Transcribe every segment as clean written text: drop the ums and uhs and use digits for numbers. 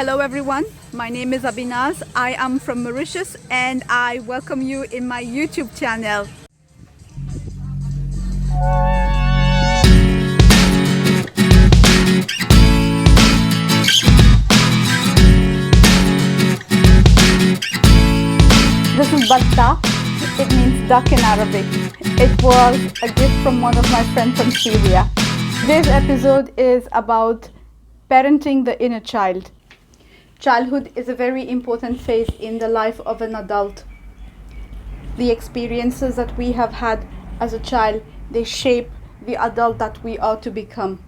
Hello everyone, my name is Abinaz. I am from Mauritius and I welcome you in my YouTube channel. This is Batta. It means duck in Arabic. It was a gift from one of my friends from Syria. Today's episode is about parenting the inner child. Childhood is a very important phase in the life of an adult. The experiences that we have had as a child, they shape the adult that we are to become.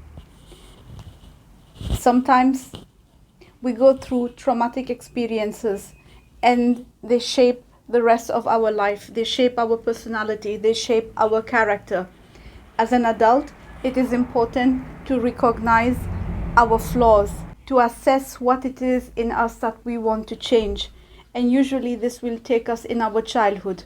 Sometimes we go through traumatic experiences and they shape the rest of our life. They shape our personality, they shape our character. As an adult, it is important to recognize our flaws, to assess what it is in us that we want to change. And usually this will take us in our childhood.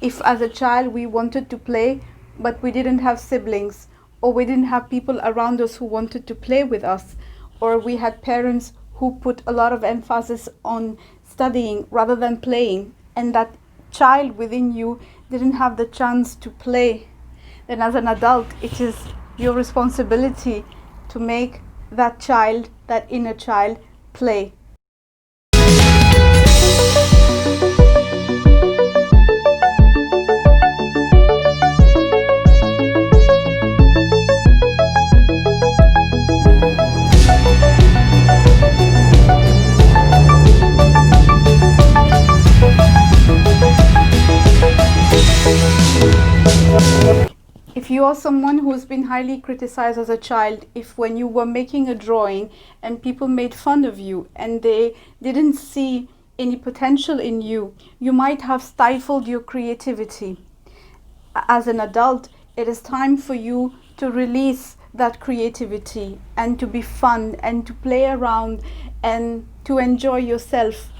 If as a child we wanted to play, but we didn't have siblings, or we didn't have people around us who wanted to play with us, or we had parents who put a lot of emphasis on studying rather than playing, and that child within you didn't have the chance to play, then as an adult it is your responsibility to make that child, that inner child, play. If you are someone who's been highly criticized as a child, if when you were making a drawing and people made fun of you and they didn't see any potential in you, you might have stifled your creativity. As an adult, it is time for you to release that creativity and to be fun and to play around and to enjoy yourself.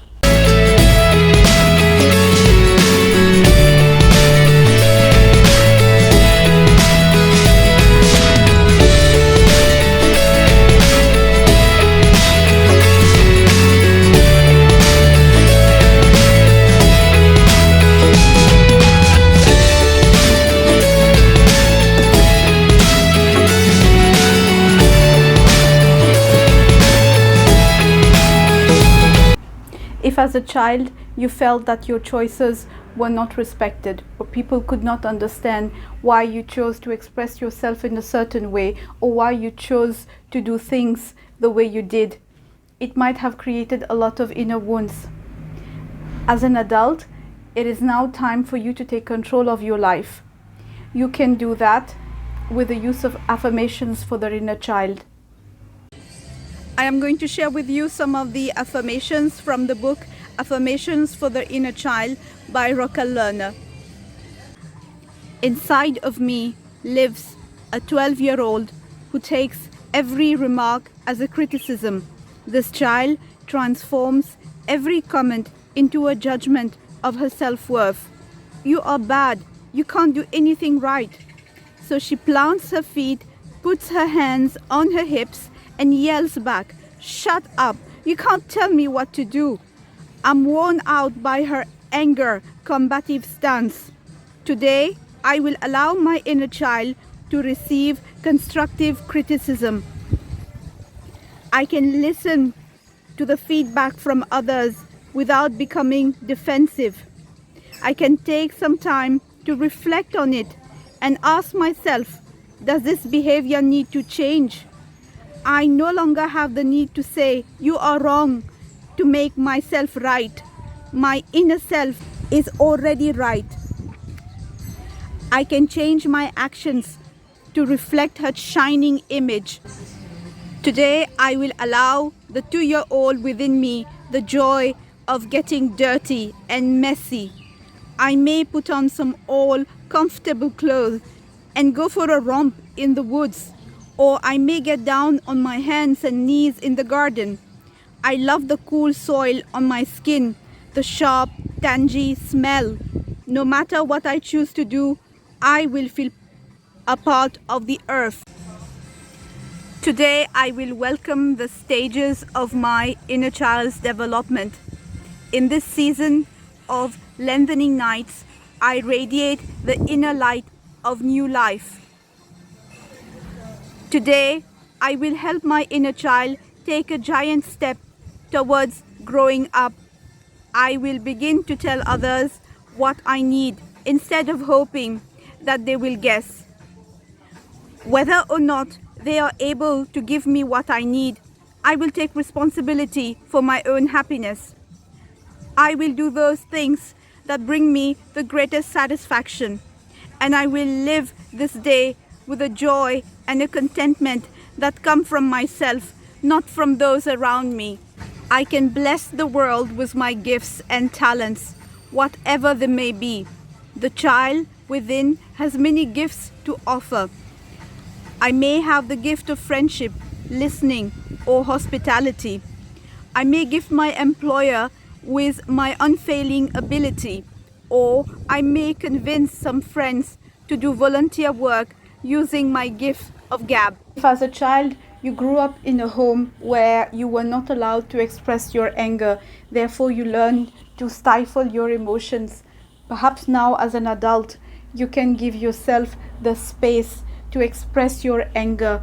If as a child you felt that your choices were not respected, or people could not understand why you chose to express yourself in a certain way, or why you chose to do things the way you did, it might have created a lot of inner wounds. As an adult, it is now time for you to take control of your life. You can do that with the use of affirmations for the inner child. I am going to share with you some of the affirmations from the book Affirmations for the Inner Child by Rochelle Lerner. Inside of me lives a 12-year-old who takes every remark as a criticism. This child transforms every comment into a judgment of her self-worth. You are bad. You can't do anything right. So she plants her feet, puts her hands on her hips, and yells back, "Shut up, you can't tell me what to do." I'm worn out by her anger, combative stance. Today, I will allow my inner child to receive constructive criticism. I can listen to the feedback from others without becoming defensive. I can take some time to reflect on it and ask myself, does this behavior need to change? I no longer have the need to say, "You are wrong," to make myself right. My inner self is already right. I can change my actions to reflect her shining image. Today, I will allow the 2-year-old within me the joy of getting dirty and messy. I may put on some old, comfortable clothes and go for a romp in the woods. Or I may get down on my hands and knees in the garden. I love the cool soil on my skin, the sharp, tangy smell. No matter what I choose to do, I will feel a part of the earth. Today, I will welcome the stages of my inner child's development. In this season of lengthening nights, I radiate the inner light of new life. Today, I will help my inner child take a giant step towards growing up. I will begin to tell others what I need instead of hoping that they will guess. Whether or not they are able to give me what I need, I will take responsibility for my own happiness. I will do those things that bring me the greatest satisfaction, and I will live this day with a joy and a contentment that come from myself, not from those around me. I can bless the world with my gifts and talents, whatever they may be. The child within has many gifts to offer. I may have the gift of friendship, listening, or hospitality. I may gift my employer with my unfailing ability, or I may convince some friends to do volunteer work using my gift of gab. If as a child you grew up in a home where you were not allowed to express your anger, therefore you learned to stifle your emotions, perhaps now as an adult you can give yourself the space to express your anger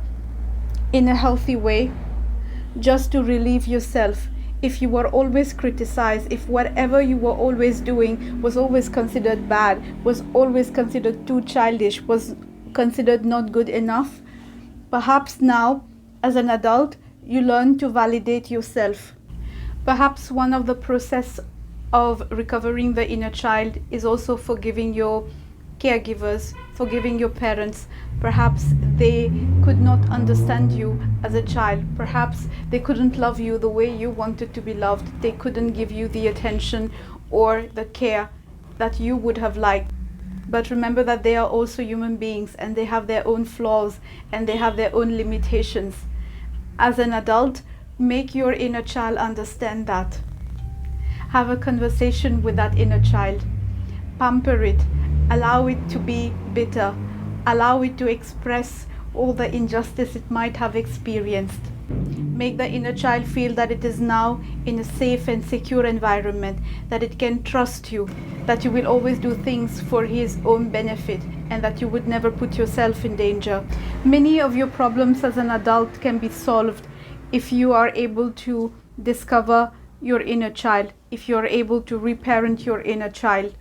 in a healthy way, just to relieve yourself. If you were always criticized, if whatever you were always doing was always considered bad, was always considered too childish, was considered not good enough, perhaps now as an adult you learn to validate yourself. Perhaps one of the process of recovering the inner child is also forgiving your caregivers, forgiving your parents. Perhaps they could not understand you as a child. Perhaps they couldn't love you the way you wanted to be loved. They couldn't give you the attention or the care that you would have liked. But remember that they are also human beings, and they have their own flaws and they have their own limitations. As an adult, make your inner child understand that. Have a conversation with that inner child. Pamper it. Allow it to be bitter. Allow it to express all the injustice it might have experienced. Make the inner child feel that it is now in a safe and secure environment, that it can trust you, that you will always do things for his own benefit, and that you would never put yourself in danger. Many of your problems as an adult can be solved if you are able to discover your inner child, if you are able to reparent your inner child.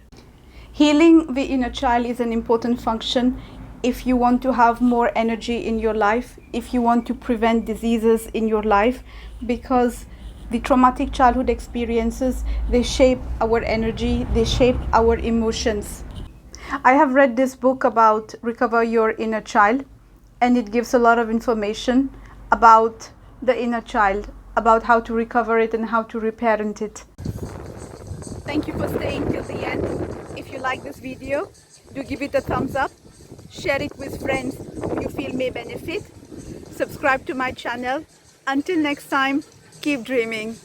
Healing the inner child is an important function if you want to have more energy in your life, if you want to prevent diseases in your life, because the traumatic childhood experiences, they shape our energy, they shape our emotions. I have read this book about Recover Your Inner Child, and it gives a lot of information about the inner child, about how to recover it and how to reparent it. Thank you for staying till the end. If you like this video, do give it a thumbs up, share it with friends who you feel may benefit, subscribe to my channel. Until next time, keep dreaming.